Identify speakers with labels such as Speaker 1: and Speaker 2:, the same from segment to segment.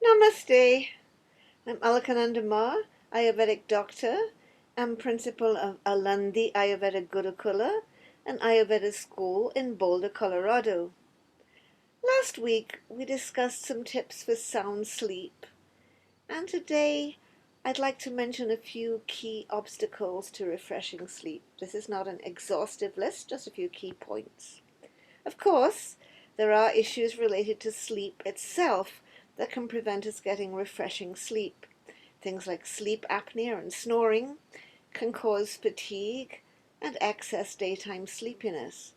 Speaker 1: Namaste. I'm Alakananda, Ayurvedic doctor and principal of Alandi Ayurveda Gurukula, an Ayurveda school in Boulder, Colorado. Last week we discussed some tips for sound sleep, and today I'd like to mention a few key obstacles to refreshing sleep. This is not an exhaustive list, just a few key points. Of course, there are issues related to sleep itself that can prevent us getting refreshing sleep. Things like sleep apnea and snoring can cause fatigue and excess daytime sleepiness.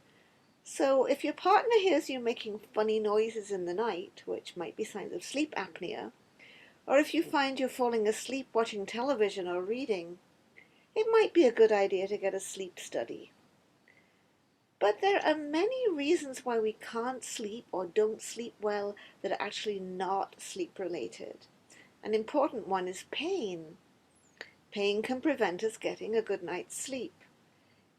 Speaker 1: So if your partner hears you making funny noises in the night, which might be signs of sleep apnea, or if you find you're falling asleep watching television or reading, it might be a good idea to get a sleep study. But there are many reasons why we can't sleep or don't sleep well that are actually not sleep related. An important one is pain. Pain can prevent us getting a good night's sleep.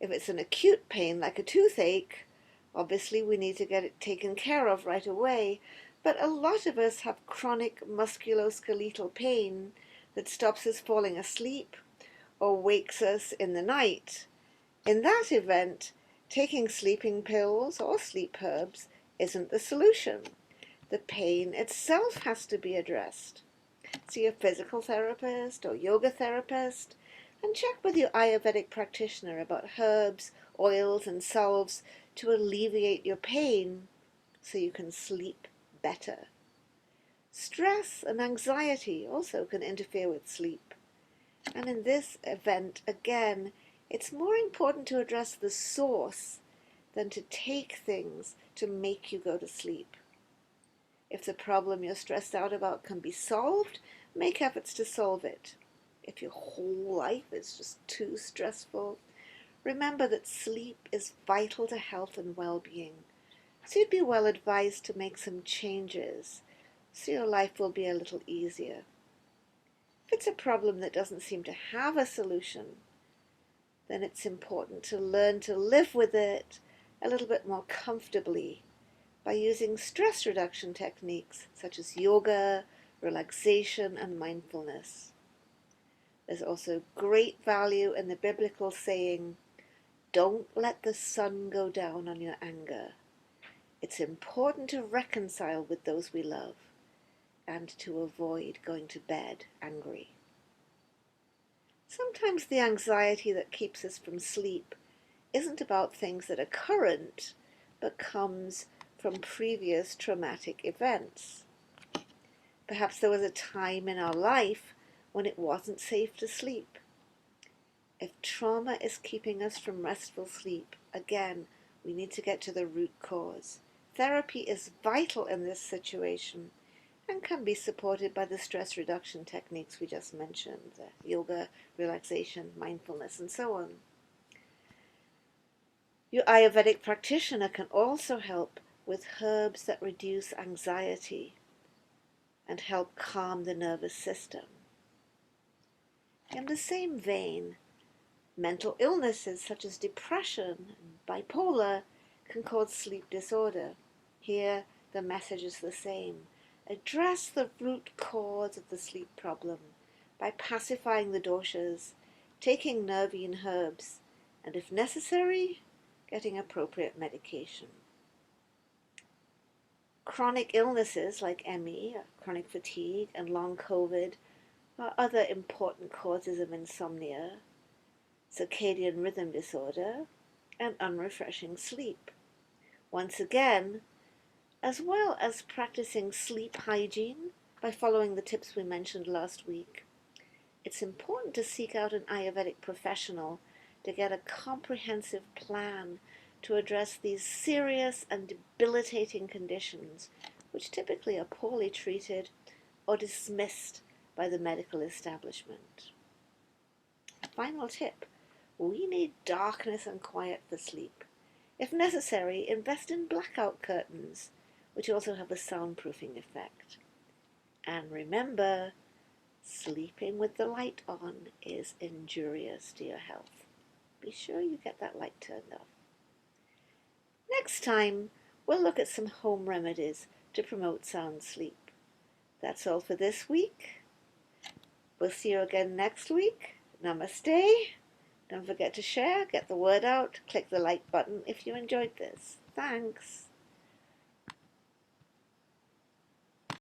Speaker 1: If it's an acute pain like a toothache, obviously we need to get it taken care of right away, but a lot of us have chronic musculoskeletal pain that stops us falling asleep or wakes us in the night. In that event, taking sleeping pills or sleep herbs isn't the solution. The pain itself has to be addressed. See a physical therapist or yoga therapist and check with your Ayurvedic practitioner about herbs, oils, and salves to alleviate your pain so you can sleep better. Stress and anxiety also can interfere with sleep. And in this event, again, it's more important to address the source than to take things to make you go to sleep. If the problem you're stressed out about can be solved, make efforts to solve it. If your whole life is just too stressful, remember that sleep is vital to health and well-being. So you'd be well advised to make some changes so your life will be a little easier. If it's a problem that doesn't seem to have a solution, then it's important to learn to live with it a little bit more comfortably by using stress reduction techniques such as yoga, relaxation, and mindfulness. There's also great value in the biblical saying, "Don't let the sun go down on your anger." It's important to reconcile with those we love and to avoid going to bed angry. Sometimes the anxiety that keeps us from sleep isn't about things that are current, but comes from previous traumatic events. Perhaps there was a time in our life when it wasn't safe to sleep. If trauma is keeping us from restful sleep, again, we need to get to the root cause. Therapy is vital in this situation and can be supported by the stress reduction techniques we just mentioned, yoga, relaxation, mindfulness, and so on. Your Ayurvedic practitioner can also help with herbs that reduce anxiety and help calm the nervous system. In the same vein, mental illnesses such as depression and bipolar can cause sleep disorder. Here, the message is the same. Address the root cause of the sleep problem by pacifying the doshas, taking nervine herbs, and if necessary, getting appropriate medication. Chronic illnesses like ME, chronic fatigue, and long COVID are other important causes of insomnia, circadian rhythm disorder, and unrefreshing sleep. Once again, as well as practicing sleep hygiene by following the tips we mentioned last week, it's important to seek out an Ayurvedic professional to get a comprehensive plan to address these serious and debilitating conditions, which typically are poorly treated or dismissed by the medical establishment. Final tip: we need darkness and quiet for sleep. If necessary, invest in blackout curtains, which also have a soundproofing effect. And remember, sleeping with the light on is injurious to your health. Be sure you get that light turned off. Next time, we'll look at some home remedies to promote sound sleep. That's all for this week. We'll see you again next week. Namaste. Don't forget to share, get the word out, click the like button if you enjoyed this. Thanks.